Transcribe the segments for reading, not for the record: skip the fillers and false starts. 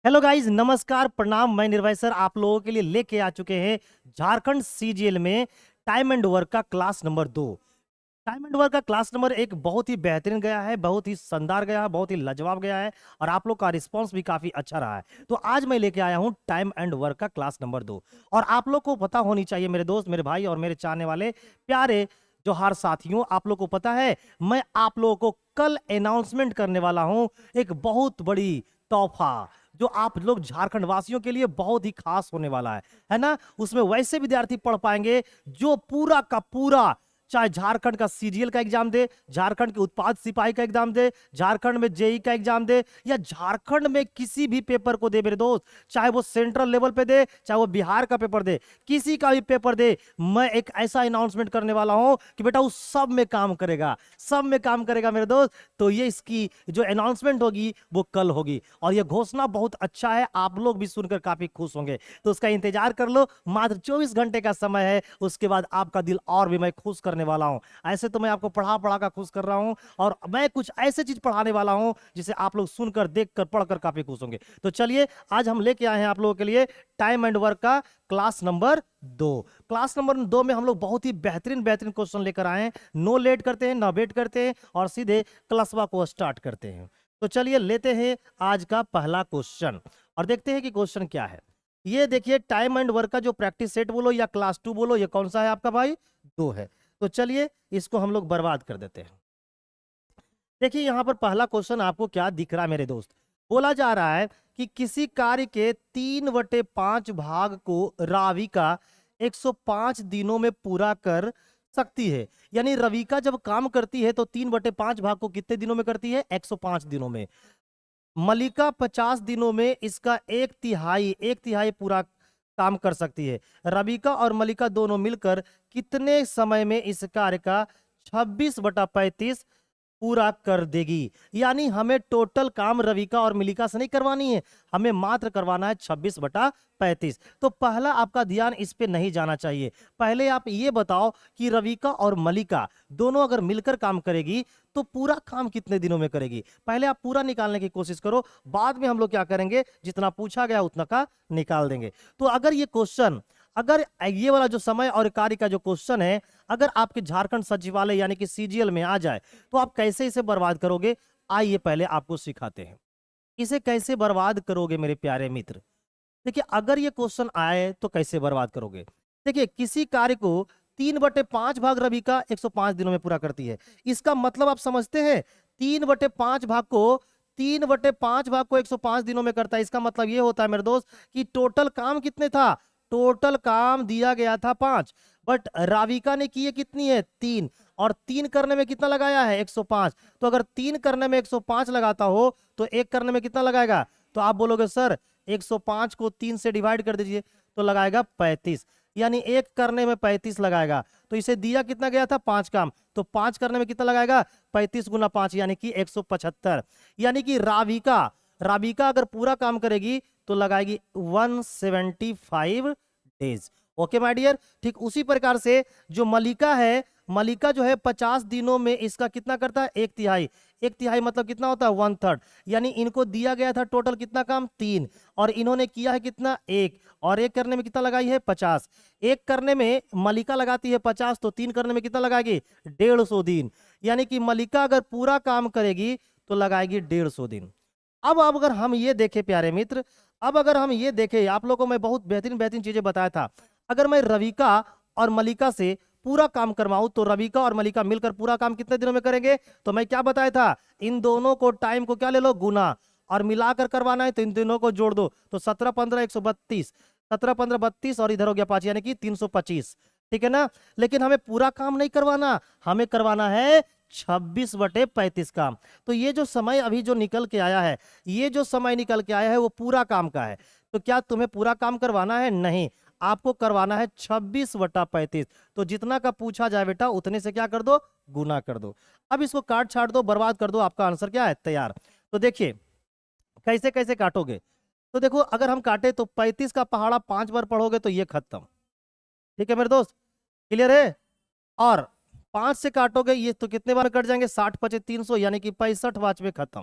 Hello guys, नमस्कार, प्रणाम। मैं निर्भय सर आप लोगों के लिए लेके आ चुके हैं झारखंड सीजीएल में टाइम एंड वर्क का class number 2। Time and work का क्लास नंबर 1 बहुत ही बेहतरीन गया है, बहुत ही शानदार गया है, बहुत ही लाजवाब गया है और आप लोग का रिस्पांस भी काफी अच्छा रहा है। तो आज मैं लेके आया हूं टाइम एंड वर्क का क्लास नंबर 2। और आप लोग को पता होनी चाहिए, मेरे दोस्त, मेरे भाई और मेरे चाहने वाले प्यारे जो हर साथियों, आप लोग को पता है मैं आप लोगों को कल अनाउंसमेंट करने वाला हूं एक बहुत बड़ी तोहफा जो आप लोग झारखंड वासियों के लिए बहुत ही खास होने वाला है ना। उसमें वैसे विद्यार्थी पढ़ पाएंगे जो पूरा का पूरा, चाहे झारखंड का सीजीएल का एग्जाम दे, झारखंड के उत्पाद सिपाही का एग्जाम दे, झारखंड में जेई का एग्जाम दे, या झारखंड में किसी भी पेपर को दे मेरे दोस्त, चाहे वो सेंट्रल लेवल पे दे, चाहे वो बिहार का पेपर दे, किसी का भी पेपर दे, मैं एक ऐसा अनाउंसमेंट करने वाला हूं कि बेटा उस सब में काम करेगा, सब में काम करेगा मेरे दोस्त। तो ये इसकी जो अनाउंसमेंट होगी वो कल होगी और ये घोषणा बहुत अच्छा है, आप लोग भी सुनकर काफी खुश होंगे। तो उसका इंतजार कर लो, मात्र 24 घंटे का समय है, उसके बाद आपका दिल और भी मैं खुश करने वाला हूं। ऐसे तो मैं आपको पढ़ा पढ़ा कर खुश कर रहा हूं और मैं कुछ ऐसे चीज पढ़ाने वाला हूं जिसे आप लोग सुनकर, देखकर, पढ़कर काफी खुश होंगे। तो चलिए, आज हम लेके आए हैं आप लोगों के लिए टाइम एंड वर्क का क्लास नंबर 2। क्लास नंबर 2 में हम लोग बहुत ही बेहतरीन बेहतरीन क्वेश्चन लेकर आए हैं। नो लेट करते हैं, ना वेट करते हैं और सीधे क्लासवा को स्टार्ट करते हैं। तो चलिए लेते हैं आज का पहला क्वेश्चन और देखते हैं कि क्वेश्चन क्या है। ये देखिए, टाइम एंड वर्क का जो प्रैक्टिस सेट बोलो या क्लास 2 बोलो, ये कौन सा है आपका भाई? 2 है। तो चलिए इसको हम लोग बर्बाद कर देते हैं। देखिए यहां पर पहला क्वेश्चन आपको क्या दिख रहा है मेरे दोस्त? बोला जा रहा है कि किसी कार्य के 3/5 भाग को राविका 105 दिनों में पूरा कर सकती है। यानी रविका जब काम करती है तो 3/5 भाग को कितने दिनों में करती है? 105 दिनों में। मलिका 50 दिनों में इसका एक तिहाई पूरा काम कर सकती है। रविका और मलिका दोनों मिलकर कितने समय में इस कार्य का 26/35 पूरा कर देगी? यानी हमें टोटल काम रविका और मलिका से नहीं करवानी है, हमें मात्र करवाना है 26/35। तो पहला आपका ध्यान इस पे नहीं जाना चाहिए। पहले आप ये बताओ कि रविका और मलिका दोनों अगर मिलकर काम करेगी तो पूरा काम कितने दिनों में करेगी? पहले आप पूरा निकालने की कोशिश करो, बाद में हम लोग क्या करेंगे, जितना पूछा गया उतना का निकाल देंगे। तो अगर ये क्वेश्चन, अगर ये वाला जो समय और कार्य का जो क्वेश्चन है, अगर आपके झारखंड सचिवालय यानी कि सीजीएल में आ जाए तो आप कैसे इसे बर्बाद करोगे? आइए पहले आपको सिखाते हैं इसे कैसे बर्बाद करोगे मेरे प्यारे मित्र। देखिए, अगर ये क्वेश्चन आए तो कैसे बर्बाद करोगे? देखिए, किसी कार्य को 3/5 भाग रविका 105 दिनों में पूरा करती है। इसका मतलब आप समझते हैं, 3/5 भाग को 105 दिनों में करता है। इसका मतलब ये होता है मेरे दोस्त कि टोटल काम कितने था? टोटल काम दिया गया था 5, बट राविका ने किए कितनी है? 3। और 3 करने में कितना लगाया है? 105। तो अगर 3 करने में 105 लगाता हो तो 1 करने में कितना लगाएगा? तो आप बोलोगे सर 105 को 3 से डिवाइड कर दीजिए तो लगाएगा 35, यानी 1 करने में 35 लगाएगा। तो इसे दिया कितना गया था? 5 काम, तो 5 करने में कितना लगाएगा? 35 गुना 5 यानी कि 175। यानी कि राविका राविका अगर पूरा काम करेगी तो लगाएगी 175 डेज। Okay my dear. ठीक उसी प्रकार से जो मलिका है, मलिका जो है 50 दिनों में इसका कितना करता है? एक तिहाई। एक तिहाई मतलब कितना होता है? 1/3। यानी इनको दिया गया था टोटल कितना काम? 3, और इन्होंने किया है कितना? 1, और 1 करने में कितना लगाई है? 50। 1 करने में मलिका लगाती है 50, तो 3 करने में कितना लगाएगी? 150 दिन। यानी कि मलिका अगर पूरा काम करेगी तो लगाएगी 150 दिन। अब अगर हम ये देखें प्यारे मित्र, अब अगर हम ये देखें, आप लोगों को मैं बहुत बेहतरीन बेहतरीन चीजें बताया था। अगर मैं रविका और मलिका से पूरा काम करवाऊं तो रविका और मलिका मिलकर पूरा काम कितने दिनों में करेंगे? तो मैं क्या बताया था, इन दोनों को टाइम को क्या ले लो? गुना, और मिलाकर करवाना है तो इन दोनों को जोड़ दो, तो 17 15 132, 17 15 32 और इधर हो गया 5 यानी कि 325। ठीक है ना? लेकिन हमें पूरा काम नहीं करवाना, हमें करवाना है 26/35 काम। तो ये जो समय अभी जो निकल के आया है, ये जो समय निकल के आया है वो पूरा काम का है। तो क्या तुम्हें पूरा काम करवाना है? नहीं, आपको करवाना है 26/35। तो जितना का पूछा जाए बेटा उतने से क्या कर दो? गुना कर दो। अब इसको काट छाट दो, बर्बाद कर दो, आपका आंसर क्या है? तैयार। तो देखिए कैसे कैसे काटोगे। तो देखो, अगर हम काटे तो 35 का पहाड़ा 5 बार पढ़ोगे तो ये खत्म। ठीक है मेरे दोस्त, क्लियर है? और 5 से काटोगे ये तो कितने बार कट जाएंगे? 60 × 5 = 300, यानी कि 65 वाच में खत्म।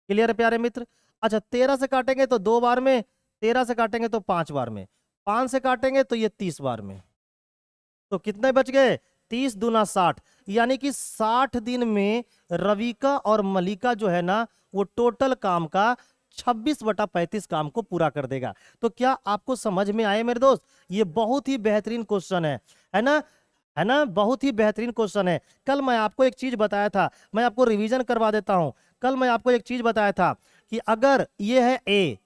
क्लियर है प्यारे मित्र? अच्छा 13 से काटेंगे तो 2 बार में, 13 से काटेंगे तो 5 बार में, 5 से काटेंगे तो ये 30 बार में। तो कितने बच गए? 30 दूना 60, यानी कि 60 दिन में रविका और मलिका जो है ना वो टोटल काम का 26/35 काम को पूरा कर देगा। तो क्या आपको समझ में आए मेरे दोस्त? ये बहुत ही बेहतरीन क्वेश्चन है ना? है ना? बहुत ही बेहतरीन क्वेश्चन है। कल मैं आपको एक चीज बताया था, मैं आपको रिवीजन करवा देता हूं। कल मैं आपको एक चीज बताया था कि अगर ये है ए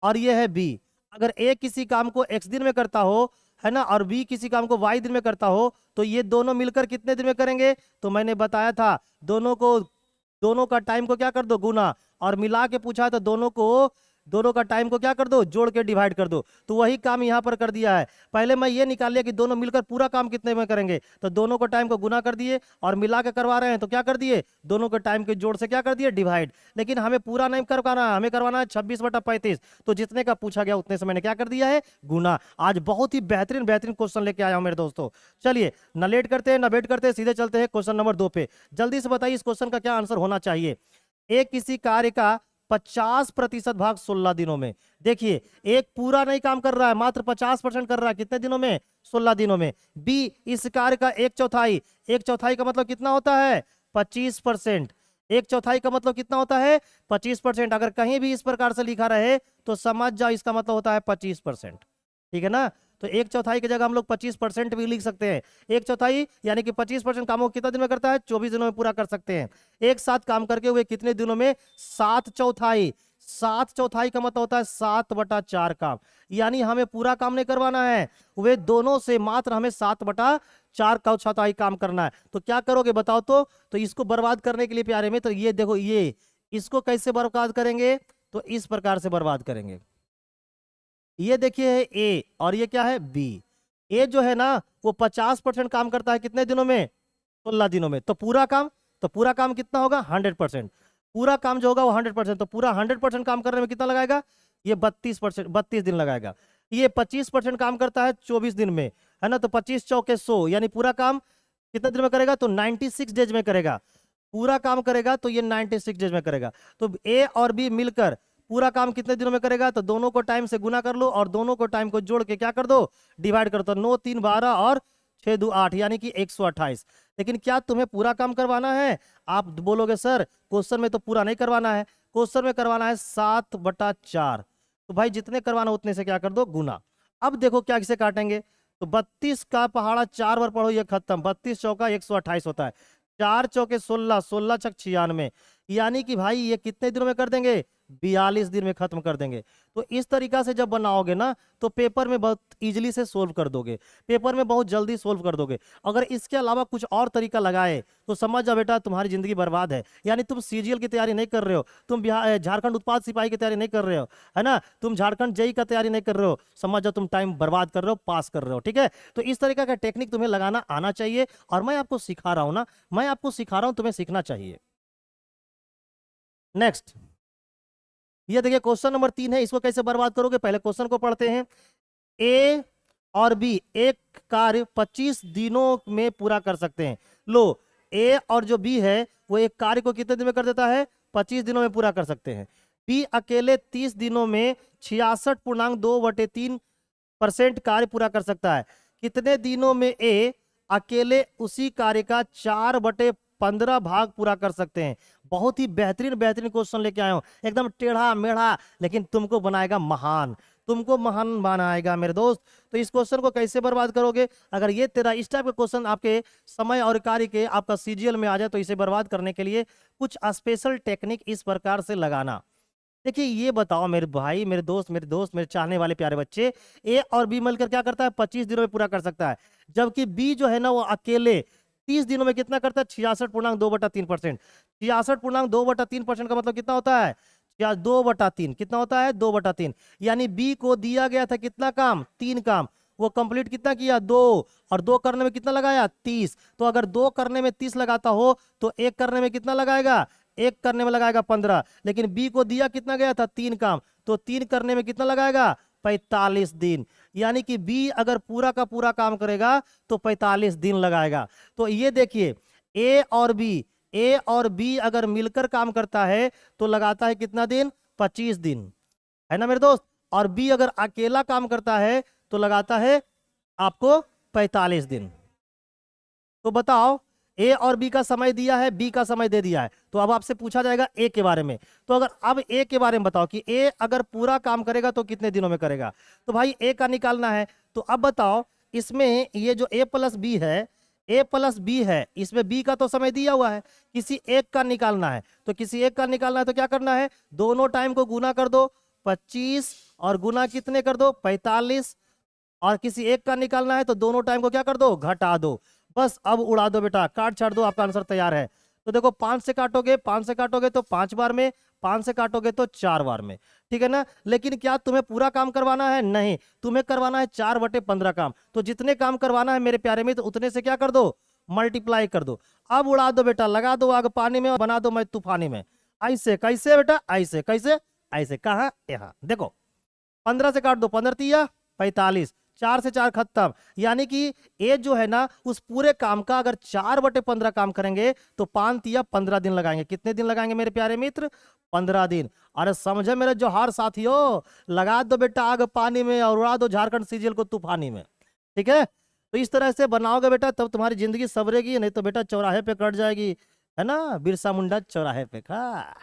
और ये है बी, अगर ए किसी काम को x दिन में करता हो, है ना, और बी किसी काम को y दिन में करता हो, तो ये दोनों मिलकर कितने दिन में करेंगे? तो मैंने बताया था दोनों का टाइम को क्या कर दो? गुना, और मिला के पूछा तो दोनों का टाइम को क्या कर दो? जोड़ के डिवाइड कर दो। तो वही काम यहां पर कर दिया है। पहले मैं ये निकाल लिया कि दोनों मिलकर पूरा काम कितने में करेंगे, तो दोनों को टाइम को गुना कर दिए, और मिला के करवा रहे हैं तो क्या कर दिए? दोनों के टाइम के जोड़ से क्या कर दिए? डिवाइड। लेकिन हमें पूरा नहीं करवाना, हमें करवाना है 26/35। तो जितने का पूछा गया उतने से मैंने क्या कर दिया है? गुना। आज बहुत ही बेहतरीन बेहतरीन क्वेश्चन लेके आया हूं मेरे दोस्तों। चलिए न लेट करते हैं न वेट करते हैं, सीधे चलते हैं क्वेश्चन नंबर 2 पे। जल्दी से बताइए इस क्वेश्चन का क्या आंसर होना चाहिए। एक किसी कार्य का 50% भाग 16 दिनों में। देखिए एक पूरा नहीं काम कर रहा है, मात्र 50% कर रहा है। कितने दिनों में? 16 दिनों में। बी इस कार्य का 1/4, 1/4 का मतलब कितना होता है? 25%। 1/4 का मतलब कितना होता है? 25%। अगर कहीं भी इस प्रकार से लिखा रहे तो समझ जाओ इसका मतलब होता है 25%। ठीक है ना? तो 1/4 की जगह हम लोग 25% भी लिख सकते हैं। 1/4 यानी कि 25% कामों को कितना दिन में करता है? 24 दिनों में पूरा कर सकते हैं। एक साथ काम करके हुए कितने दिनों में? 7/4। 7/4 का मतलब होता है 7/4 काम। यानी हमें पूरा काम नहीं करवाना है, वे दोनों से मात्र हमें 7/4 का 1/4 काम करना है। तो क्या करोगे बताओ तो इसको बर्बाद करने के लिए प्यारे में, तो ये देखो, ये इसको कैसे बर्बाद करेंगे? तो इस प्रकार से बर्बाद करेंगे। ये देखिए है ए और ये क्या है? बी। ए जो है ना वो 50% काम करता है कितने दिनों में? 16 दिनों में। तो पूरा काम कितना होगा? 100%। पूरा काम जो होगा वो 100%। तो पूरा 100% काम करने में कितना लगाएगा? ये 32 दिन लगाएगा। ये 25% काम करता है 24 दिन में, है ना? तो 25 चौके 100, यानी पूरा काम कितने दिन में करेगा? तो 96 डेज में करेगा। पूरा काम करेगा तो ये 96 डेज में करेगा। तो ए और बी मिलकर पूरा काम कितने दिनों में करेगा? तो दोनों को टाइम से गुना कर लो और दोनों को टाइम को जोड़ के क्या कर दो? डिवाइड कर दो। 9 3 12 और 6 2 8, यानी कि 128। लेकिन क्या तुम्हें पूरा काम करवाना है? आप बोलोगे सर क्वेश्चन में तो पूरा नहीं करवाना है, क्वेश्चन में करवाना है 7/4। तो भाई जितने करवाना उतने से क्या कर दो? गुना। अब देखो क्या किसे काटेंगे। तो 32 का पहाड़ा 4 बार पढ़ो, ये खत्म। 32 चौका 128 होता है। 4 चौके 16, 16 छक 96, यानी कि भाई ये कितने दिनों में कर देंगे? 42 दिन में खत्म कर देंगे। तो इस तरीका से जब बनाओगे ना तो पेपर में बहुत इजीली से सोल्व कर दोगे, पेपर में बहुत जल्दी सोल्व कर दोगे। अगर इसके अलावा कुछ और तरीका लगाए तो समझ जाओ बेटा तुम्हारी जिंदगी बर्बाद है। यानी तुम सीजीएल की तैयारी नहीं कर रहे हो, तुम झारखंड उत्पाद सिपाही की तैयारी नहीं कर रहे हो, है ना, तुम झारखंड जेई का तैयारी नहीं कर रहे हो, समझ जाओ तुम टाइम बर्बाद कर रहे हो, पास कर रहे हो। ठीक है? तो इस तरीका का टेक्निक तुम्हें लगाना आना चाहिए, और मैं आपको सिखा रहा हूं ना, मैं आपको सिखा रहा हूं, तुम्हें सीखना चाहिए। नेक्स्ट, ये देखिए क्वेश्चन नंबर 3 है। इसको कैसे बर्बाद करोगे? पहले क्वेश्चन को पढ़ते हैं। ए और बी एक कार्य 25 दिनों में पूरा कर सकते हैं। लो, ए और जो बी है वो एक कार्य को कितने दिन में कर देता है? 25 दिनों में पूरा कर सकते हैं। बी अकेले 30 दिनों में 66.2/3% कार्य पूरा कर सकता है। कितने दिनों में ए अकेले उसी कार्य का 4/15 भाग पूरा कर सकते हैं? बहुत ही बेहतरीन बेहतरीन क्वेश्चन लेके आया हूं, एकदम टेढ़ा मेढ़ा, लेकिन तुमको बनाएगा महान, तुमको महान बनाएगा मेरे दोस्त। तो इस क्वेश्चन को कैसे बर्बाद करोगे? अगर ये तेरा इस टाइप का क्वेश्चन आपके समय और कार्य के आपका सीजीएल में आ जाए तो इसे बर्बाद करने के लिए कुछ स्पेशल टेक्निक इस प्रकार से लगाना। देखिए ये बताओ मेरे भाई, मेरे दोस्त, मेरे चाहने वाले प्यारे बच्चे, ए और बी मिलकर क्या करता है? 25 दिनों में पूरा कर सकता है, जबकि बी जो है ना वो अकेले 30 दिनों में कितना करता है? 66.2/3%। 66.2/3% का मतलब कितना होता है? या 2/3 कितना होता है? 2/3। यानी बी को दिया गया था कितना काम? 3 काम, वो कंप्लीट कितना किया? 2, और 2 करने में कितना लगाया? 30। तो अगर 2 करने में 30 लगाता हो तो 1 करने में कितना लगाएगा? 1 करने में लगाएगा 15। लेकिन बी को दिया कितना गया था? 3 काम, तो 3 करने में कितना लगाएगा? 45 दिन। यानी कि बी अगर पूरा का पूरा काम करेगा तो 45 दिन लगाएगा। तो ये देखिए ए और बी अगर मिलकर काम करता है तो लगाता है कितना दिन? 25 दिन, है ना मेरे दोस्त। और बी अगर अकेला काम करता है तो लगाता है आपको 45 दिन। तो बताओ, ए और बी का समय दिया है, बी का समय दे दिया है, तो अब आपसे पूछा जाएगा ए के बारे में। तो अगर अब ए के बारे में बताओ कि ए अगर पूरा काम करेगा तो कितने दिनों में करेगा। तो भाई ए का निकालना है। तो अब बताओ, इसमें ये जो ए प्लस बी है, ए प्लस बी है, इसमें बी का तो समय दिया हुआ है, किसी एक का निकालना है। तो किसी एक का निकालना है तो क्या करना है, दोनों टाइम को गुना कर दो 25 और गुना कितने कर दो 45, और किसी एक का निकालना है तो दोनों टाइम को क्या कर दो, घटा दो। बस अब उड़ा दो बेटा, काट छाड़ दो, आपका आंसर तैयार है। तो देखो 5 से काटोगे, 5 से काटोगे तो 5 बार में, 5 से काटोगे तो 4 बार में, ठीक है ना। लेकिन क्या तुम्हें पूरा काम करवाना है, नहीं, तुम्हें करवाना है 4/15 काम। तो जितने काम करवाना है मेरे प्यारे मित्र, उतने से क्या कर दो, मल्टीप्लाई कर दो। अब उड़ा दो बेटा, लगा दो आग पानी में और बना दो मैं तूफानी में। ऐसे कैसे बेटा, ऐसे कैसे, ऐसे कहा, यहाँ देखो 15 से काट दो, 15 तिया 45, 4 से 4 खत्म। यानी कि ये जो है ना, उस पूरे काम का अगर 4/15 काम करेंगे तो 5 तिया 15 दिन लगाएंगे। कितने दिन लगाएंगे मेरे प्यारे मित्र, 15 दिन। अरे समझे मेरे जोहार साथियों, लगा दो बेटा आग पानी में और उड़ा दो झारखंड सीजीएल को तूफानी में, ठीक है। तो इस तरह से बनाओगे बेटा, तब तुम्हारी जिंदगी सवरेगी, नहीं तो बेटा चौराहे पे कट जाएगी, है ना, बिरसा मुंडा चौराहे पे का।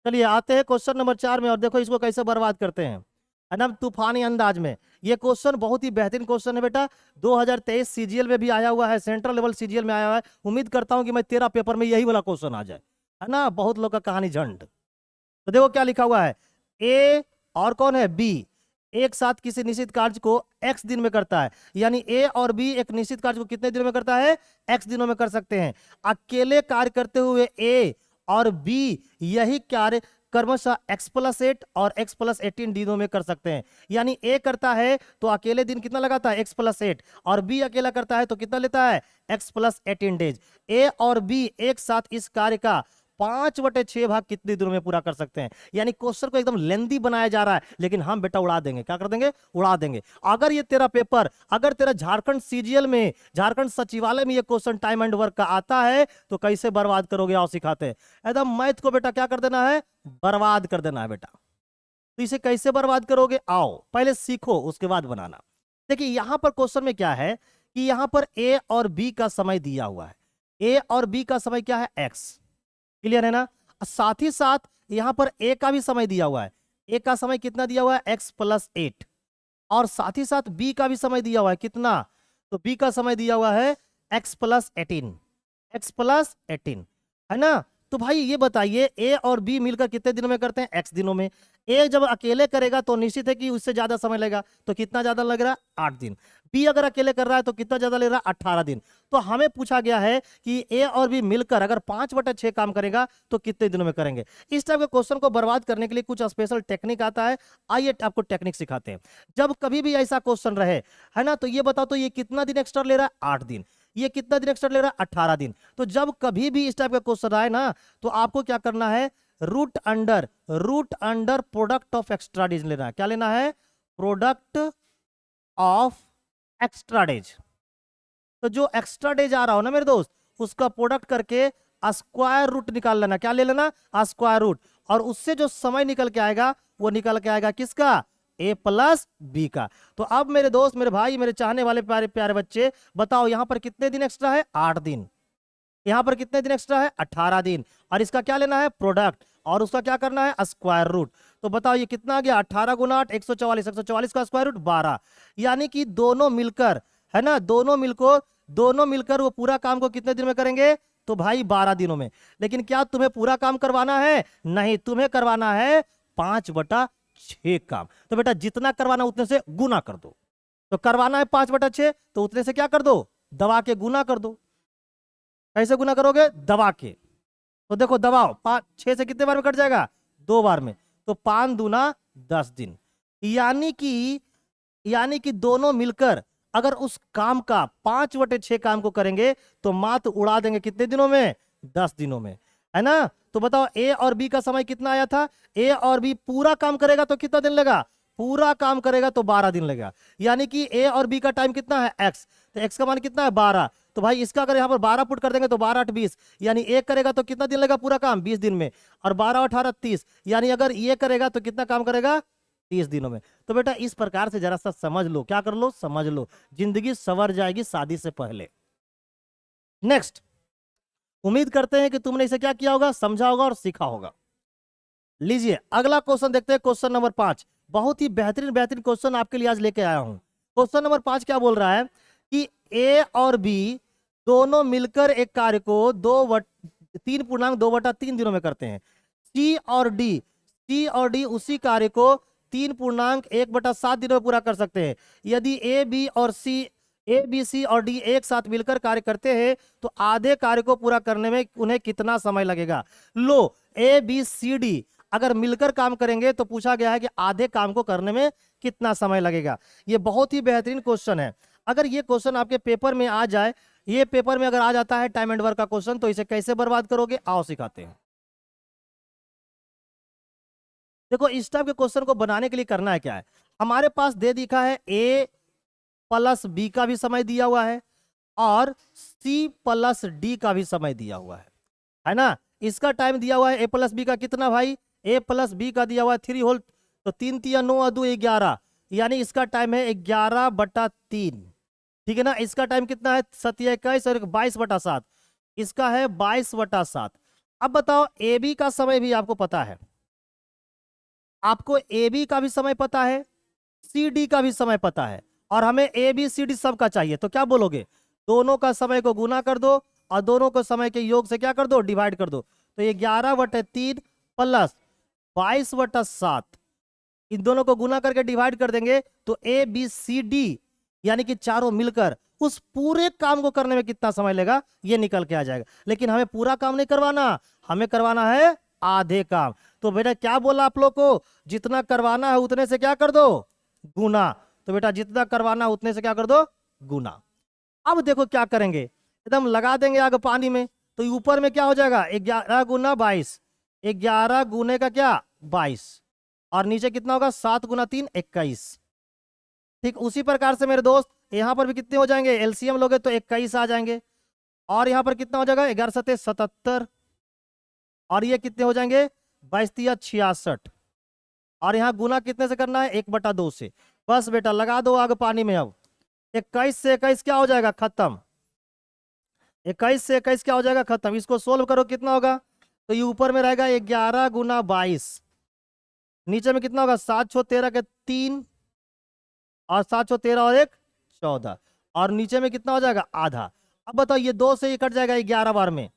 चलिए आते हैं क्वेश्चन नंबर 4 में, और देखो इसको कैसे बर्बाद करते हैं, है ना, तूफानी अंदाज में। ये क्वेश्चन बहुत ही बेहतरीन क्वेश्चन है बेटा, 2023 सीजीएल में भी आया हुआ है, सेंट्रल लेवल सीजीएल में आया हुआ है। उम्मीद करता हूं कि मैं 13 पेपर में यही वाला क्वेश्चन आ जाए, है ना, बहुत लोग का कहानी झंड। तो देखो क्या लिखा हुआ है, ए और कौन है, बी, एक साथ किसी निश्चित कार्य को x दिन में करता है। यानी ए और बी एक निश्चित कार्य को कितने दिनों में करता है, x दिनों में कर सकते हैं। अकेले कार्य करते हुए ए और बी यही कार्य क्रमशः x+8 और x+18 दिनों में कर सकते हैं। यानी ए करता है तो अकेले दिन कितना लगाता है, x+8, और बी अकेला करता है तो कितना लेता है, x+18 डेज। ए और बी एक साथ इस कार्य का 5/6 भाग कितने दिनों में पूरा कर सकते हैं। यानी क्वेश्चन को एकदम लेंदी बनाया जा रहा है, लेकिन हम बेटा उड़ा देंगे, क्या कर देंगे, उड़ा देंगे। अगर ये तेरा पेपर, अगर तेरा झारखंड सीजीएल में, झारखंड सचिवालय में ये क्वेश्चन टाइम एंड वर्क का आता है तो कैसे बर्बाद करोगे, आओ सिखाते हैं। एकदम मैथ को बेटा क्या कर देना है, बर्बाद कर देना है बेटा। तो इसे कैसे बर्बाद करोगे, आओ पहले सीखो उसके बाद बनाना। देखिए यहां पर क्वेश्चन में क्या है कि यहां पर ए और बी का समय दिया हुआ है, ए और बी का समय क्या है, एक्स, क्लियर है ना। साथ ही साथ यहां पर ए का भी समय दिया हुआ है, ए का समय कितना दिया हुआ है, x+8, और साथ ही साथ बी का भी समय दिया हुआ है कितना, तो बी का समय दिया हुआ है x+18, x+18, है ना। तो भाई ये बताइए ए और बी मिलकर कितने दिनों में करते हैं, x दिनों में। ए जब अकेले करेगा तो निश्चित है कि उससे ज्यादा समय लगेगा, तो कितना ज्यादा लग रहा है, 8 दिन। बी अगर अकेले कर रहा है तो कितना ज्यादा ले रहा है, 18 दिन। तो हमें पूछा गया है कि ए और बी मिलकर अगर 5/6 काम करेगा तो कितने दिनों में करेंगे। इस टाइप के क्वेश्चन को बर्बाद करने के लिए कुछ स्पेशल टेक्निक आता है, आइए आपको टेक्निक सिखाते हैं। जब कभी भी ऐसा क्वेश्चन रहे, है ना, तो ये बताओ तो ये कितना दिन एक्स्ट्रा ले रहा है, 8 दिन। ये कितना दिन एक्स्ट्रा ले रहा है, 18 दिन। तो जब कभी भी इस टाइप का क्वेश्चन आए ना, तो आपको क्या करना है, root under product of extra days लेना है। क्या लेना है, प्रोडक्ट ऑफ एक्स्ट्रा डेज। तो जो एक्स्ट्रा डेज आ रहा हो ना मेरे दोस्त, उसका प्रोडक्ट करके स्क्वायर रूट निकाल लेना। क्या ले लेना, स्क्वायर रूट, और उससे जो समय निकल के आएगा वो निकल के आएगा किसका, ए प्लस बी का। तो अब मेरे दोस्त, मेरे भाई, मेरे चाहने वाले प्यारे प्यारे बच्चे, बताओ यहां पर कितने दिन एक्स्ट्रा है, 8 दिन। यहां पर कितने दिन एक्स्ट्रा है, 18 दिन। और इसका क्या लेना है, प्रोडक्ट, और उसका क्या करना है, स्क्वायर रूट। तो बताओ ये कितना आ गया, 18 गुना 8 144, 144 का स्क्वायर रूट 12। यानी कि दोनों मिलकर, है ना, दोनों मिलकर वो पूरा काम को कितने दिन में करेंगे, तो भाई 12 दिनों में। लेकिन क्या तुम्हें पूरा काम करवाना है, नहीं, तुम्हें करवाना है 5/6 काम। तो बेटा जितना करवाना उतने से गुना कर दो। तो करवाना है 5/6, तो उतने से क्या कर दो, दबा के गुना कर दो। कैसे गुना करोगे, दबा के। तो देखो दबाओ, 6 से कितने बार में कट जाएगा, 2 बार में। तो 5 दूना 10 दिन। यानी कि दोनों मिलकर अगर उस काम का 5/6 काम को करेंगे तो मात्र उड़ा देंगे कितने दिनों में, 10 दिनों में, है ना। तो बताओ ए और बी का समय कितना आया था, ए और बी पूरा काम करेगा तो कितना दिन लगा, पूरा काम करेगा तो 12 दिन लगेगा। यानी कि ए और बी का टाइम कितना है, एक्स, तो एक्स का मान कितना है, 12। तो भाई इसका अगर यहाँ पर 12 पुट कर देंगे तो 12 8 20, यानी एक करेगा तो कितना दिन लगेगा पूरा काम? 20 दिन में। और 12 18 30, यानी अगर ये करेगा तो कितना काम करेगा? 30 दिनों में। तो बेटा इस प्रकार से जरा सा समझ लो, क्या कर लो? समझ लो, जिंदगी संवर जाएगी शादी से पहले। नेक्स्ट, उम्मीद करते हैं कि तुमने इसे क्या किया होगा? समझा होगा और सीखा होगा। लीजिए अगला क्वेश्चन देखते हैं, क्वेश्चन नंबर 5। बहुत ही बेहतरीन बेहतरीन क्वेश्चन आपके लिए आज लेके आया हूं। क्वेश्चन नंबर 5 क्या बोल रहा है कि ए और बी दोनों मिलकर एक कार्य को 3.2/3 दिनों में करते हैं। सी और डी उसी कार्य को 3.1/7 दिनों में पूरा कर सकते हैं। यदि ए बी सी और डी एक साथ मिलकर कार्य करते हैं तो आधे कार्य को पूरा करने में उन्हें कितना समय लगेगा? लो, ए बी सी डी अगर मिलकर काम करेंगे तो पूछा गया है कि आधे काम को करने में कितना समय लगेगा। ये बहुत ही बेहतरीन क्वेश्चन है। अगर ये क्वेश्चन आपके पेपर में आ जाए, ये पेपर में अगर आ जाता है टाइम एंड वर्क का क्वेश्चन, तो इसे कैसे बर्बाद करोगे? आओ सिखाते हैं। देखो इस टाइप के क्वेश्चन को बनाने के लिए करना है क्या है, हमारे पास दे दिखा है ए प्लस बी का भी समय दिया हुआ है और सी प्लस डी का भी समय दिया हुआ है ना। इसका टाइम दिया हुआ है ए प्लस बी का कितना भाई? ए प्लस बी का दिया हुआ है 3 होल, तो 3 तिया 9 और 2 11, यानी इसका टाइम है 11/3। ठीक है ना। इसका टाइम कितना है? 7 21 और 22/7, इसका है 22/7। अब बताओ ए बी का समय भी आपको पता है, आपको ए बी का भी समय पता है, सी डी का भी समय पता है, और हमें ए बी सी डी सबका चाहिए। तो क्या बोलोगे? दोनों का समय को गुना कर दो और दोनों को समय के योग से क्या कर दो? डिवाइड कर दो। तो ये 11/3 प्लस 22/7, इन दोनों को गुना करके डिवाइड कर देंगे तो ए बी सी डी यानी कि चारों मिलकर उस पूरे काम को करने में कितना समय लगेगा ये निकल के आ जाएगा। लेकिन हमें पूरा काम नहीं करवाना, हमें करवाना है आधे काम। तो बेटा क्या बोला आप लोग को? जितना करवाना है उतने से क्या कर दो? गुना। तो बेटा जितना करवाना है उतने से क्या कर दो? गुना। अब देखो क्या करेंगे, एकदम लगा देंगे आग पानी में, तो ऊपर में क्या हो जाएगा? 11 गुना 22, 11 गुने का क्या? 22, और नीचे कितना होगा? 7 गुना 3 21। ठीक उसी प्रकार से मेरे दोस्त यहां पर भी कितने हो जाएंगे? एलसीएम लोगे तो 21 आ जाएंगे, और यहां पर कितना हो जाएगा? 11 सत्ते 77, और ये कितने हो जाएंगे? 22 तिया 66, और यहां गुना कितने से करना है? 1/2 से। बस बेटा लगा दो आग पानी में। अब 21 से 21 क्या हो जाएगा? खत्म। 21 से 21 क्या हो जाएगा? खत्म। इसको सोल्व करो, कितना होगा? तो ये ऊपर में रहेगा 11 गुना 22, नीचे में कितना होगा? 7 छो 13 के 3, और 7 छो 13 और 1 14, और नीचे में कितना हो जाएगा? आधा। अब बताओ ये 2 से ये कट जाएगा 11 बार में,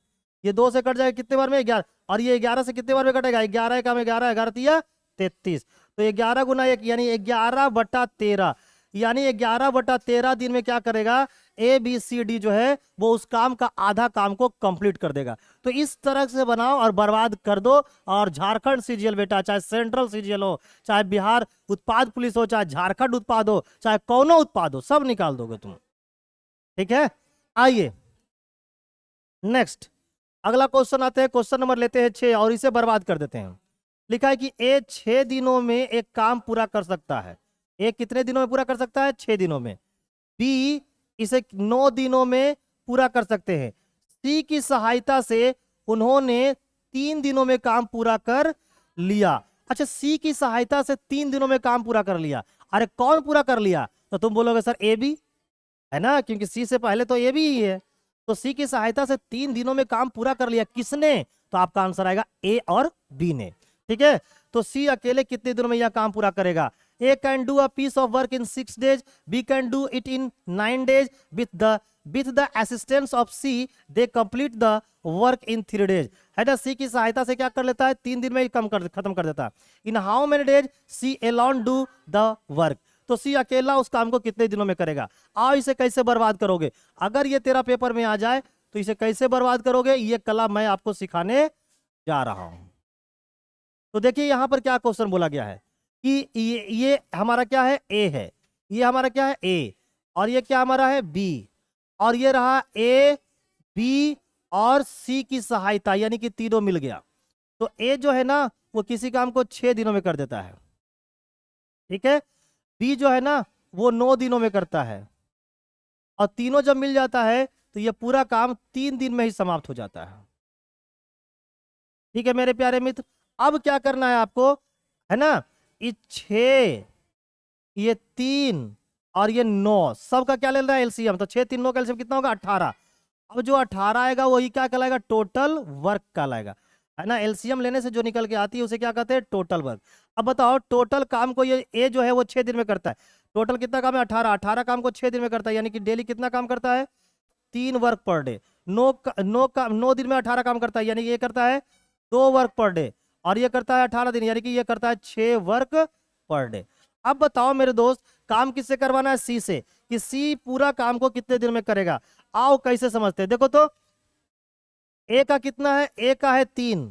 ये 2 से कट जाएगा कितने बार में? 11, और ये 11 से कितने बार में कटेगा? 11 का में 11, 11 तिया 33, तो 11 गुना 1 यानी 11/13, यानी 11/13 दिन में क्या करेगा? ए बी सी डी जो है वो उस काम का आधा काम को कंप्लीट कर देगा। तो इस तरह से बनाओ और बर्बाद कर दो। और झारखंड सीजीएल बेटा, चाहे सेंट्रल सीजीएल हो, चाहे बिहार उत्पाद पुलिस हो, चाहे झारखंड उत्पाद हो, चाहे कौनो उत्पाद हो, सब निकाल दोगे तुम। ठीक है, आइए नेक्स्ट अगला क्वेश्चन आते हैं। क्वेश्चन नंबर लेते हैं 6 और इसे बर्बाद कर देते हैं। लिखा है कि ए 6 दिनों में एक काम पूरा कर सकता है। ए कितने दिनों में पूरा कर सकता है? 6 दिनों में। बी इसे 9 दिनों में पूरा कर सकते हैं। सी की सहायता से उन्होंने 3 दिनों में काम पूरा कर लिया। अच्छा, सी की सहायता से 3 दिनों में काम पूरा कर लिया। अरे कौन पूरा कर लिया? तो तुम बोलोगे सर ए बी, है ना, क्योंकि सी से पहले तो ए बी ही है। तो सी की सहायता से 3 दिनों में काम पूरा कर लिया किसने? तो आपका आंसर आएगा ए और बी ने। ठीक है, तो सी अकेले कितने दिनों में यह काम पूरा करेगा? A can do a piece of work in 6 days, B can do it in 9 days, with the assistance of C they complete the work in 3 days। है ना, सी की सहायता से क्या कर लेता है? 3 दिन में ही खत्म कर देता है। In how many days C alone do the work? तो सी अकेला उस काम को कितने दिनों में करेगा? आओ इसे कैसे बर्बाद करोगे? अगर ये तेरा पेपर में आ जाए तो इसे कैसे बर्बाद करोगे, ये कला मैं आपको सिखाने जा रहा हूं। तो देखिए यहां पर क्या क्वेश्चन बोला गया है कि ये हमारा क्या है? ए है, ये हमारा क्या है? ए, और ये क्या हमारा है? बी, और ये रहा ए बी और सी की सहायता, यानी कि तीनों मिल गया। तो ए जो है ना वो किसी काम को 6 दिनों में कर देता है। ठीक है, बी जो है ना वो 9 दिनों में करता है, और तीनों जब मिल जाता है तो ये पूरा काम 3 दिन में ही समाप्त हो जाता है। ठीक है मेरे प्यारे मित्र, अब क्या करना है आपको, है ना, ये 6, ये 3 और ये 9 सबका क्या ले रहा है एलसीएम, तो 6 3 9 का एलसीएम कितना होगा 18। अब जो 18 आएगा वही क्या कहलाएगा, टोटल वर्क कहलाएगा, है ना। एलसीएम लेने से जो निकल के आती है उसे क्या कहते हैं, टोटल वर्क। अब बताओ टोटल काम को ये ए जो है वो 6 दिन में करता है, टोटल कितना काम है 18, 18 काम को 6 दिन में करता है, यानी कि डेली कितना काम करता है 3 वर्क पर डे। 9 दिन में 18 काम करता है, यानी कि ये करता है 2 वर्क पर डे, और ये करता है 18 दिन, यानी कि ये करता है 6 वर्क पर डे। अब बताओ मेरे दोस्त, काम किससे करवाना है, सी से, कि सी पूरा काम को कितने दिन में करेगा। आओ कैसे समझते हैं, देखो तो ए का कितना है, ए का है 3,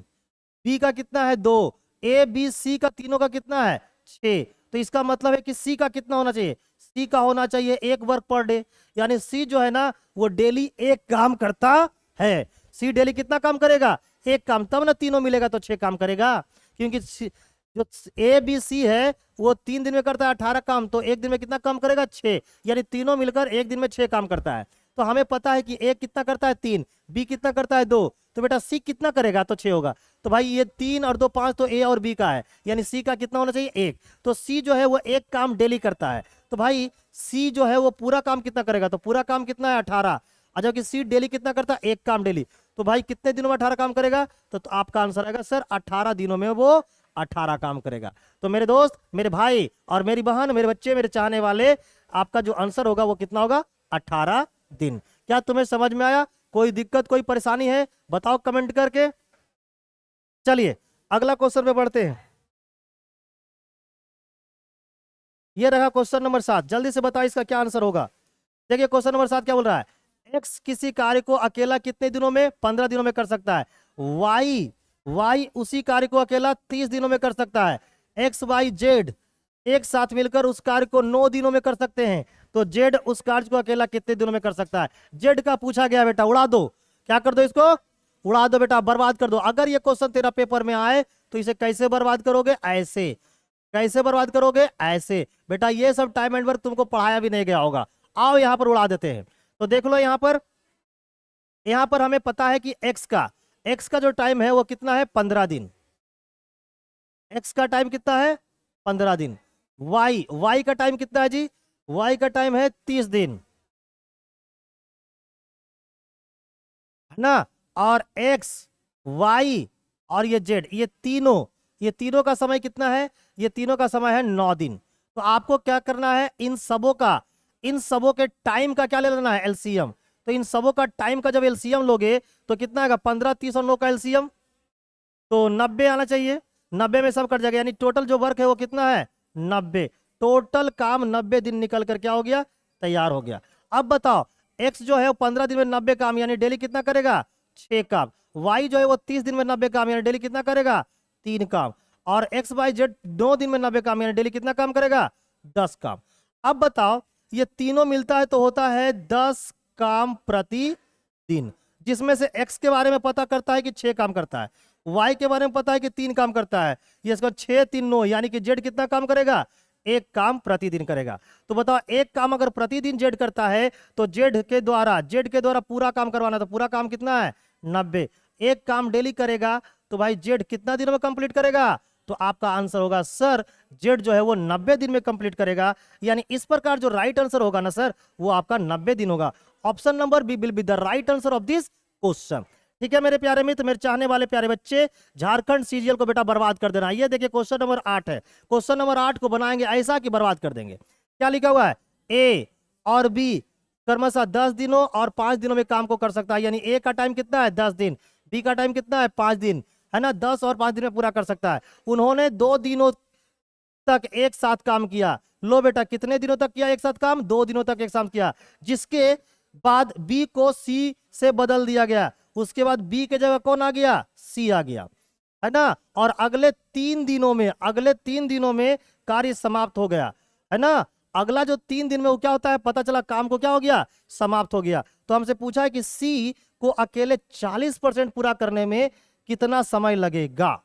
बी का कितना है 2, ए बी सी का तीनों का कितना है 6, तो इसका मतलब है कि सी का कितना होना चाहिए, सी का होना चाहिए 1 वर्क पर डे, यानी सी जो है ना वो डेली 1 काम करता है। सी डेली कितना काम करेगा, 1 काम, तब ना तीनों मिलेगा तो 6 काम करेगा, क्योंकि जो ए बी सी है वो 3 दिन में करता है 18 काम, तो 1 दिन में कितना काम करेगा 6, यानी तीनों मिलकर 1 दिन में 6 काम करता है। तो हमें पता है कि ए कितना करता है 3, बी कितना करता है 2, तो बेटा सी कितना करेगा, तो 6 होगा। तो भाई ये 3 और 2 5 तो ए और बी का है, यानी सी का कितना होना चाहिए 1, तो सी जो है वो 1 काम डेली करता है। तो भाई सी जो है वो पूरा काम कितना करेगा, तो पूरा काम कितना है 18, और जबकि सी डेली कितना करता है 1 काम डेली, तो भाई कितने दिनों में 18 काम करेगा, तो आपका आंसर आएगा सर 18 दिनों में वो 18 काम करेगा। तो मेरे दोस्त, मेरे भाई और मेरी बहन, मेरे बच्चे, मेरे चाहने वाले, आपका जो आंसर होगा वो कितना होगा 18 दिन। क्या तुम्हें समझ में आया, कोई दिक्कत कोई परेशानी है बताओ कमेंट करके। चलिए अगला क्वेश्चन पे बढ़ते हैं, ये रहा क्वेश्चन नंबर 7, जल्दी से बताओ इसका क्या आंसर होगा। देखिए क्वेश्चन नंबर 7 क्या बोल रहा है, एक्स किसी कार्य को अकेला कितने दिनों में, 15 दिनों में कर सकता है। वाई उसी कार्य को अकेला 30 दिनों में कर सकता है। एक्स वाई जेड एक साथ मिलकर उस कार्य को 9 दिनों में कर सकते हैं, तो जेड उस कार्य को अकेला कितने दिनों में कर सकता है। जेड का पूछा गया बेटा, उड़ा दो, क्या कर दो इसको, उड़ा दो बेटा, बर्बाद कर दो। अगर ये क्वेश्चन तेरा पेपर में आए तो इसे कैसे बर्बाद करोगे, ऐसे। कैसे बर्बाद करोगे, ऐसे। बेटा ये सब टाइम एंड वर्क तुमको पढ़ाया भी नहीं गया होगा। आओ यहां पर उड़ा देते हैं। तो देख लो यहां पर हमें पता है कि एक्स का जो टाइम है वो कितना है 15 दिन, एक्स का टाइम कितना है 15 दिन। वाई का टाइम कितना है जी, वाई का टाइम है 30 दिन, है ना। और एक्स वाई और ये जेड, ये तीनों का समय कितना है, ये तीनों का समय है 9 दिन। तो आपको क्या करना है, इन सबों के टाइम का क्या ले लेना है, एलसीएम। तो इन सबों का टाइम का जब एलसीएम लोगे तो कितना आएगा, 15 30 और 9 का एलसीएम तो 90 आना चाहिए। 90 में सब कट जाएगा, यानी टोटल जो वर्क है वो कितना है 90। टोटल काम 90 दिन निकल कर क्या हो गया, तैयार हो गया। अब बताओ एक्स जो है वो 15 दिन में 90 काम, यानी डेली कितना करेगा 6 काम। वाई जो है वो 30 दिन में 90 काम, यानी डेली कितना करेगा 3 काम। और एक्स वाई जेड 2 दिन में 90 काम, यानी डेली कितना काम करेगा 10 काम। अब बताओ ये तीनों मिलता है तो होता है 10 काम प्रति दिन, जिसमें से एक्स के बारे में पता करता है कि 6 काम करता है, वाई के बारे में पता है कि 3 काम करता है, ये इसका 6 3 9, यानी कि जेड कितना काम करेगा 1 काम प्रतिदिन करेगा। तो बताओ 1 काम अगर प्रतिदिन जेड करता है तो जेड के द्वारा पूरा काम करवाना, तो पूरा काम कितना है 90। 1 काम डेली करेगा तो भाई जेड कितना दिनों में कंप्लीट करेगा, तो आपका आंसर होगा सर जेड जो है वो 90 दिन में कंप्लीट करेगा। यानी इस प्रकार जो राइट आंसर होगा ना सर वो आपका 90 दिन होगा। Option number B will be the right answer of this question. ठीक है मेरे प्यारे मित्र, मेरे चाहने वाले प्यारे बच्चे, झारखंड सीजीएल को बेटा बर्बाद कर देना। ये देखिए क्वेश्चन नंबर 8 है, क्वेश्चन नंबर 8 को बनाएंगे ऐसा कि बर्बाद कर देंगे। क्या लिखा हुआ है, ए और बी क्रमशः 10 दिनों और 5 दिनों में काम को कर सकता है, यानी ए का टाइम कितना है 10 दिन, बी का टाइम कितना है 5 दिन, है ना, 10 और 5 दिन में पूरा कर सकता है। उन्होंने 2 दिनों तक एक साथ काम किया। लो बेटा कितने दिनों तक किया एक साथ काम, 2 दिनों तक एक साथ किया, जिसके बाद बी को सी से बदल दिया गया। उसके बाद बी के जगह कौन आ गया, सी आ गया, है ना। और अगले 3 दिनों में कार्य समाप्त हो गया, है ना। अगला जो 3 दिन में वो क्या होता है, पता चला काम को क्या हो गया, समाप्त हो गया। तो हमसे पूछा है कि सी को अकेले 40% पूरा करने में कितना समय लगेगा।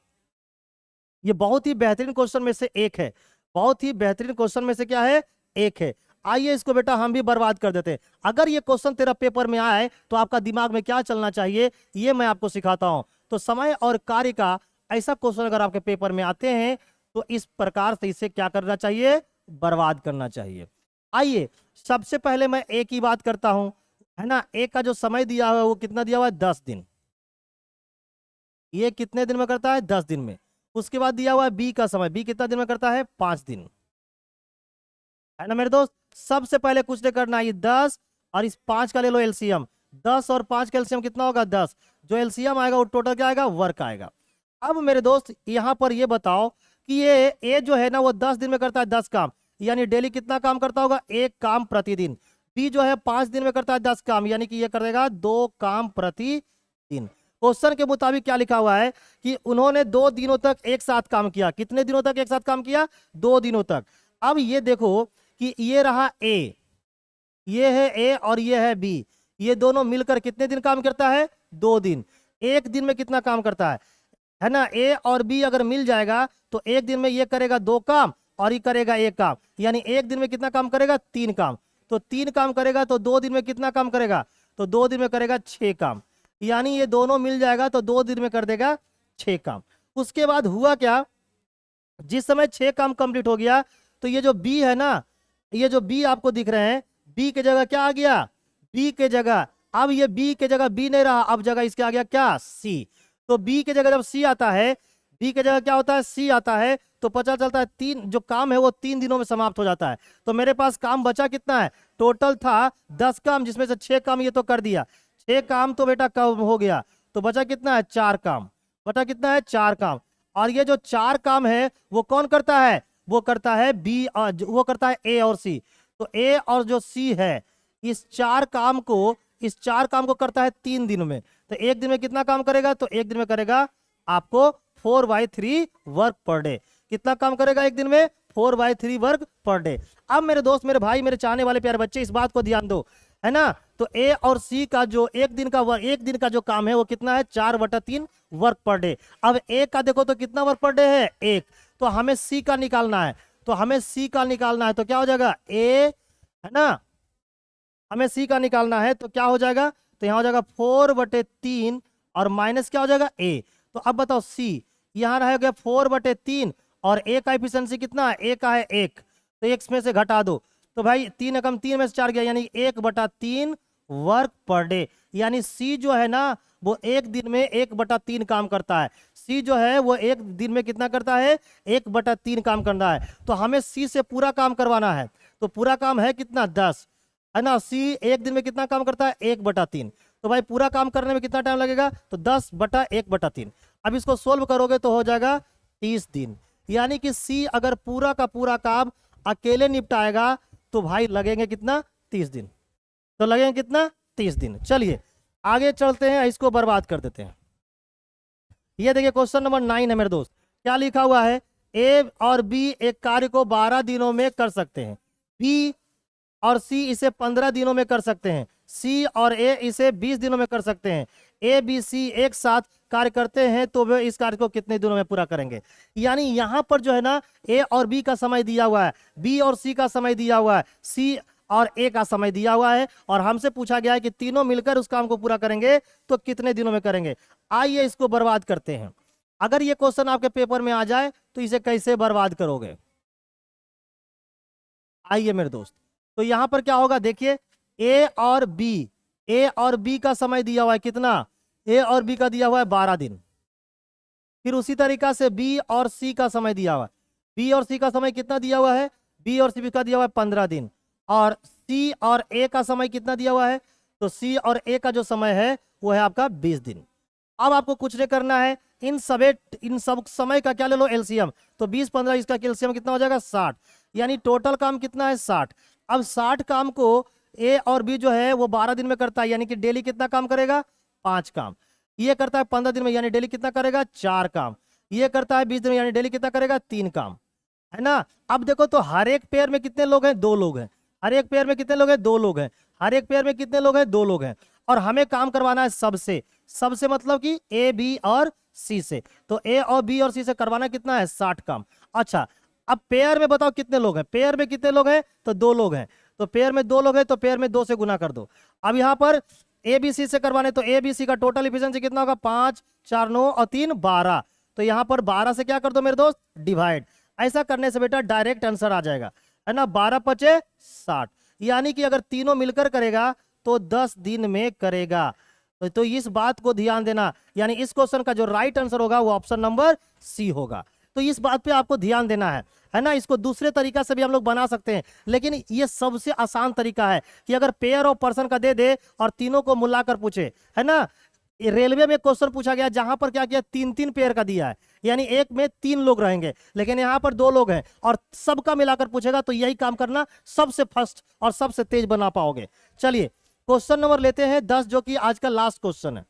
ये बहुत ही बेहतरीन क्वेश्चन में से एक है, बहुत ही बेहतरीन क्वेश्चन में से क्या है, एक है। आइए इसको बेटा हम भी बर्बाद कर देते हैं। अगर ये क्वेश्चन तेरा पेपर में आए तो आपका दिमाग में क्या चलना चाहिए ये मैं आपको सिखाता हूं। तो समय और कार्य का ऐसा क्वेश्चन अगर आपके पेपर में आते हैं तो इस प्रकार से इसे क्या करना चाहिए, बर्बाद करना चाहिए। आइए सबसे पहले मैं ए की बात करता हूं, है ना। ए का जो समय दिया हुआ है वो कितना दिया हुआ है, 10 दिन। ये कितने दिन में करता है, 10 दिन में। उसके बाद दिया हुआ है बी का समय, बी कितना दिन में करता है, 5 दिन, है ना मेरे दोस्त। सबसे पहले कुछ नहीं करना, ये 10 और इस 5 का ले लो एलसीएम। 10 और 5 का एलसीएम कितना होगा, 10। जो एलसीएम आएगा वो टोटल क्या आएगा, वर्क आएगा। अब मेरे दोस्त यहां पर ये बताओ कि ये ए जो है ना वो 10 दिन में करता है 10 काम, यानी डेली कितना काम करता होगा, 1 काम प्रतिदिन। बी जो है 5 दिन में करता है 10 काम, यानी कि ये करेगा 2 काम प्रतिदिन। क्वेश्चन के मुताबिक क्या लिखा हुआ है कि उन्होंने 2 दिनों तक एक साथ काम किया। कितने दिनों तक एक साथ काम किया, 2 दिनों तक। अब ये देखो कि ये रहा ए, ये है ए और ये है बी, ये दोनों मिलकर कितने दिन काम करता है, 2 दिन। एक दिन में कितना काम करता है ना। ए और बी अगर मिल जाएगा तो एक दिन में ये करेगा 2 काम और ये करेगा 1 काम, यानी एक दिन में कितना काम करेगा, 3 काम। तो 3 काम करेगा तो 2 दिन में कितना काम करेगा, तो 2 दिन में करेगा 6 काम, यानी ये दोनों मिल जाएगा तो 2 दिन में कर देगा 6 काम। उसके बाद हुआ क्या, जिस समय 6 काम कंप्लीट हो गया तो ये जो बी है ना, ये जो बी आपको दिख रहे हैं, बी के जगह क्या आ गया, बी के जगह, अब ये बी के जगह बी नहीं रहा, अब जगह इसके आ गया क्या, सी। तो बी के जगह जब सी आता है, बी के जगह क्या होता है, सी आता है, तो पता चलता है 3 जो काम है वो 3 दिनों में समाप्त हो जाता है। तो मेरे पास काम बचा कितना है, टोटल था 10 काम, जिसमें से 6 काम ये तो कर दिया, 6 काम तो बेटा कब हो गया, तो बचा कितना है, 4 काम। बचा कितना है, 4 काम। और ये जो 4 काम है वो कौन करता है, वो करता है बी, वो करता है ए और सी। तो ए और जो सी है इस 4 काम को करता है 3 दिनों में। तो एक दिन में कितना काम करेगा, तो एक दिन में करेगा आपको 4/3 वर्क पर डे। कितना काम करेगा एक दिन में, 4/3 वर्क पर डे। अब मेरे दोस्त, मेरे भाई, मेरे चाहने वाले प्यारे बच्चे, इस बात को ध्यान दो, है ना। तो ए और सी का जो एक दिन का जो काम है वो कितना है, 4/3 वर्क पर डे। अब ए का देखो तो कितना वर्क पर डे है, 1। तो हमें सी का निकालना है, तो क्या हो जाएगा, ए, है ना। हमें सी का निकालना है तो क्या हो जाएगा, तो यहां हो जाएगा 4/3 और माइनस क्या हो जाएगा, ए। तो अब बताओ सी, यहां रह गया 4/3 और ए का एफिशिएंसी कितना है, ए का है 1, तो 1 में से घटा दो। तो भाई 3 एकम 3 में से 4 गया, यानी 1/3 वर्क पर डे। यानी सी जो है ना वो एक दिन में 1/3 काम करता है। सी जो है वो एक दिन में कितना करता है, 1/3 काम करना है। तो हमें सी से पूरा काम करवाना है, तो पूरा काम है कितना, 10, है ना। सी एक दिन में कितना काम करता है, 1/3। तो भाई पूरा काम करने में कितना टाइम लगेगा, तो 10/1/3। अब इसको सोल्व करोगे तो हो जाएगा 30 दिन। यानी कि सी अगर पूरा का पूरा काम अकेले निपटाएगा तो भाई लगेंगे कितना, 30 दिन। तो लगेंगे कितना, 30 दिन। चलिए आगे चलते हैं, इसको बर्बाद कर देते हैं। ये देखिए क्वेश्चन नंबर 9 है मेरे दोस्त। क्या लिखा हुआ है, ए और बी एक कार्य को 12 दिनों में कर सकते हैं, बी और सी इसे 15 दिनों में कर सकते हैं, सी और ए इसे 20 दिनों में कर सकते हैं। ए बी सी एक साथ कार्य करते हैं तो वे इस कार्य को कितने दिनों में पूरा करेंगे। यानी यहां पर जो है ना ए और बी का समय दिया हुआ है, बी और सी का समय दिया हुआ है, सी और ए का समय दिया हुआ है, और हमसे पूछा गया है कि तीनों मिलकर उस काम को पूरा करेंगे तो कितने दिनों में करेंगे। आइए इसको बर्बाद करते हैं। अगर ये क्वेश्चन आपके पेपर में आ जाए तो इसे कैसे बर्बाद करोगे। आइए मेरे दोस्त, तो यहां पर क्या होगा, देखिए ए और बी का समय दिया हुआ है कितना, ए और बी का दिया हुआ है 12 दिन। फिर उसी तरीका से बी और सी का समय दिया हुआ है, बी और सी का समय कितना दिया हुआ है, बी और सी का दिया हुआ है 15 दिन। और सी और ए का समय कितना दिया हुआ है, तो सी और ए का जो समय है वो है आपका 20 दिन। अब आपको कुछ नहीं करना है, इन सब समय का क्या ले लो, एलसीएम। तो 20 15 इसका एलसीएम कितना हो जाएगा, 60। यानी टोटल काम कितना है, 60। अब 60 काम को ए और बी जो है वो 12 दिन में करता है, यानी कि डेली कितना काम करेगा, 5 काम। ये करता है 15 दिन में, यानी डेली कितना करेगा, 4 काम। ये करता है 20 दिन में, यानी डेली कितना करेगा, 3 काम, है ना। अब देखो तो हर एक पेयर में कितने लोग हैं, 2 लोग हैं। हर एक पेयर में कितने लोग हैं, 2 लोग हैं। हर एक पेयर में कितने लोग हैं, 2 लोग हैं। और हमें काम करवाना है सबसे मतलब कि ए बी और सी से। तो ए और बी और सी से करवाना कितना है, 60 काम। अच्छा अब पेयर में बताओ कितने लोग हैं, पेयर में कितने लोग हैं, तो 2 लोग हैं। तो पेयर में 2 लोग हैं तो पेयर में 2 से गुना कर दो। अब यहाँ पर ABC से करवाने तो ABC का टोटल इफिशियंसी कितना होगा, 5 4 9 और 3 12। तो यहाँ पर 12 से क्या कर दो मेरे दोस्त, डिवाइड। ऐसा करने से बेटा डायरेक्ट आंसर आ जाएगा, है ना। 12 पचे 60, यानी कि अगर तीनों मिलकर करेगा तो 10 दिन में करेगा। तो इस बात को ध्यान देना, यानी इस क्वेश्चन का जो राइट आंसर होगा वो ऑप्शन नंबर सी होगा। तो इस बात पे आपको ध्यान देना है ना। इसको दूसरे तरीका से भी हम लोग बना सकते हैं, लेकिन ये सबसे आसान तरीका है कि अगर पेयर और पर्सन का दे दे और तीनों को मिलाकर पूछे, है ना। रेलवे में क्वेश्चन पूछा गया जहां पर क्या किया, 3 पेयर का दिया है, यानी एक में 3 लोग रहेंगे, लेकिन यहां पर 2 लोग हैं और सबका मिलाकर पूछेगा, तो यही काम करना, सबसे फर्स्ट और सबसे तेज बना पाओगे। चलिए क्वेश्चन नंबर लेते हैं 10, जो कि आज का लास्ट क्वेश्चन है।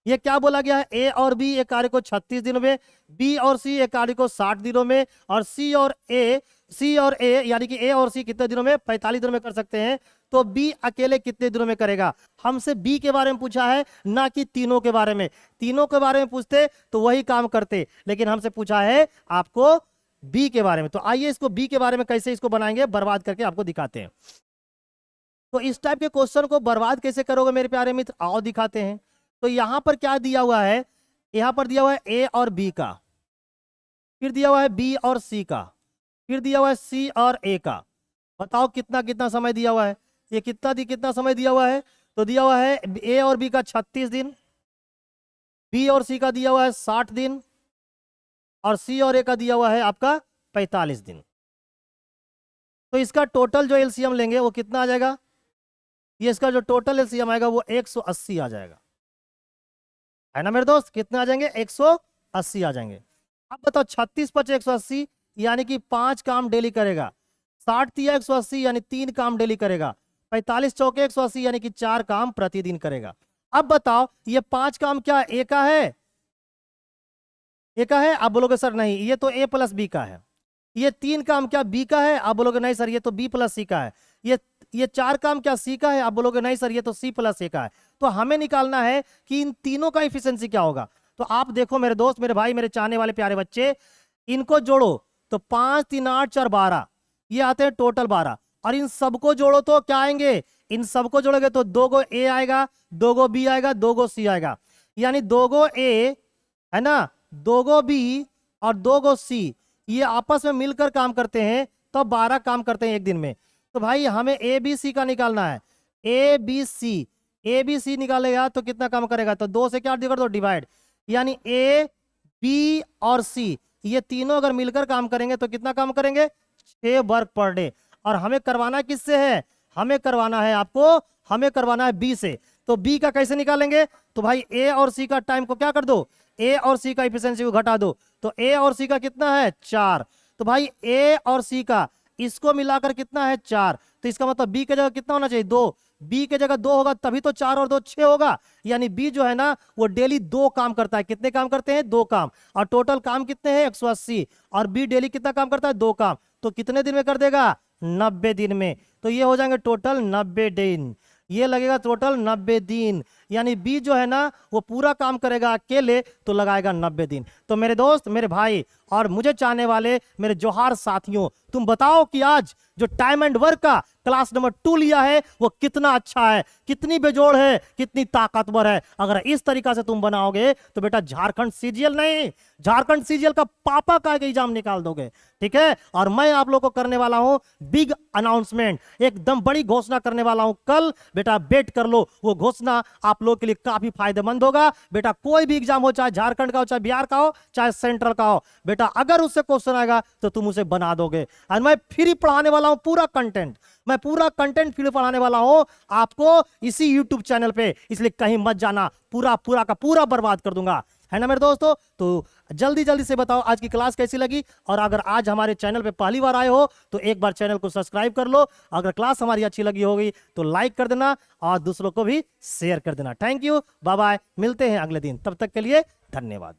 ये क्या बोला गया है, ए और बी एक कार्य को 36 दिनों में, बी और सी एक कार्य को 60 दिनों में, और सी और ए यानी कि ए और सी कितने दिनों में, 45 दिनों में कर सकते हैं। तो बी अकेले कितने दिनों में करेगा। हमसे बी के बारे में पूछा है, ना कि तीनों के बारे में। तीनों के बारे में पूछते तो वही काम करते, लेकिन हमसे पूछा है आपको बी के बारे में। तो आइए इसको बी के बारे में कैसे इसको बनाएंगे, बर्बाद करके आपको दिखाते हैं। तो इस टाइप के क्वेश्चन को बर्बाद कैसे करोगे मेरे प्यारे मित्र, आओ दिखाते हैं। तो यहां पर क्या दिया हुआ है, यहां पर दिया हुआ है ए और बी का, फिर दिया हुआ है बी और सी का, फिर दिया हुआ है सी और ए का। बताओ कितना कितना समय दिया हुआ है, ये कितना समय दिया हुआ है। तो दिया हुआ है ए और बी का 36 दिन, बी और सी का दिया हुआ है 60 दिन, और सी और ए का दिया हुआ है आपका 45 दिन। तो इसका टोटल जो एलसीएम लेंगे वो कितना आ जाएगा, ये इसका जो टोटल एलसीएम आएगा वो 180 आ जाएगा, है ना मेरे दोस्त। कितने आ जाएंगे, 180 आ जाएंगे। अब बताओ 36 पचे 180, यानी कि 5 काम डेली करेगा। 60 तिया 180, यानी 3 काम डेली करेगा। 45 चौके 180, यानी कि 4 काम प्रतिदिन करेगा। अब बताओ ये 5 काम क्या ए का है, ए का है। आप बोलोगे सर नहीं, ये तो ए प्लस बी का है। ये 3 काम क्या बी का है। आप बोलोगे नहीं सर, ये तो बी प्लस सी का है। ये 4 काम क्या सी का है। आप बोलोगे नहीं सर, ये तो सी प्लस ए का है। तो हमें निकालना है कि इन तीनों का इफिशियंसी क्या होगा। तो आप देखो मेरे दोस्त, मेरे भाई, मेरे चाहने वाले प्यारे बच्चे, इनको जोड़ो तो 5 3 8 4 12, ये आते हैं टोटल 12। और इन सबको जोड़ो तो क्या आएंगे, इन सबको जोड़ोगे तो 2 गो ए आएगा, 2 गो बी आएगा, 2 गो सी आएगा, यानी 2 गो ए, है ना, 2 गो बी और 2 गो सी, ये आपस में मिलकर काम करते हैं, तो 12 काम करते हैं एक दिन में। तो भाई हमें ए बी सी का निकालना है। ए बी सी निकालेगा तो कितना काम करेगा, तो 2 से क्या कर दो, डिवाइड, यानी ए बी और सी ये तीनों अगर मिलकर काम करेंगे तो कितना काम करेंगे, 6 वर्क पर डे। और हमें करवाना किससे है, हमें करवाना है आपको, हमें करवाना है बी से। तो बी का कैसे निकालेंगे, तो भाई ए और सी का टाइम को क्या कर दो, ए और सी का इफिशियंसी को घटा दो। तो ए और सी का कितना है, 4। तो भाई ए और सी का इसको मिलाकर कितना है, 4। तो इसका मतलब बी की जगह कितना होना चाहिए, 2। बी की जगह 2 होगा तभी तो 4 और 2 6 होगा, यानी बी जो है ना वो डेली 2 काम करता है। कितने काम करते हैं, 2 काम। और टोटल काम कितने हैं, 180। और बी डेली कितना काम करता है, 2 काम। तो कितने दिन में कर देगा, 90 दिन में। तो ये हो जाएंगे टोटल 90 दिन, ये लगेगा टोटल 90 दिन। यानी बी जो है ना वो पूरा काम करेगा अकेले तो लगाएगा 90 दिन। तो मेरे दोस्त, मेरे भाई और मुझे चाहने वाले मेरे जोहार साथियों, तुम बताओ कि आज जो टाइम एंड वर्क का क्लास नंबर 2 लिया है वो कितना अच्छा है, कितनी बेजोड़ है, कितनी ताकतवर है। अगर इस तरीका से तुम बनाओगे तो बेटा झारखंड सीजीएल नहीं, झारखंड सीजीएल का पापा का एग्जाम निकाल दोगे, ठीक है। और मैं आप लोगों को करने वाला हूं बिग अनाउंसमेंट, एकदम बड़ी घोषणा करने वाला हूं कल। बेटा वेट कर लो, वो घोषणा आप लोग के लिए काफी फायदेमंद होगा। बेटा कोई भी एग्जाम हो, चाहे झारखंड का हो, चाहे बिहार का हो, चाहे सेंट्रल का हो, बेटा अगर उससे क्वेश्चन आएगा तो तुम उसे बना दोगे। और मैं फ्री पढ़ाने वाला हूं पूरा कंटेंट, मैं पूरा कंटेंट फ्री पढ़ाने वाला हूं आपको इसी यूट्यूब चैनल पे, इसलिए कहीं मत जाना, पूरा का पूरा बर्बाद कर दूंगा, है ना मेरे दोस्तों। तो जल्दी जल्दी से बताओ आज की क्लास कैसी लगी। और अगर आज हमारे चैनल पे पहली बार आए हो तो एक बार चैनल को सब्सक्राइब कर लो। अगर क्लास हमारी अच्छी लगी होगी तो लाइक कर देना और दूसरों को भी शेयर कर देना। थैंक यू, बाय बाय, मिलते हैं अगले दिन, तब तक के लिए धन्यवाद।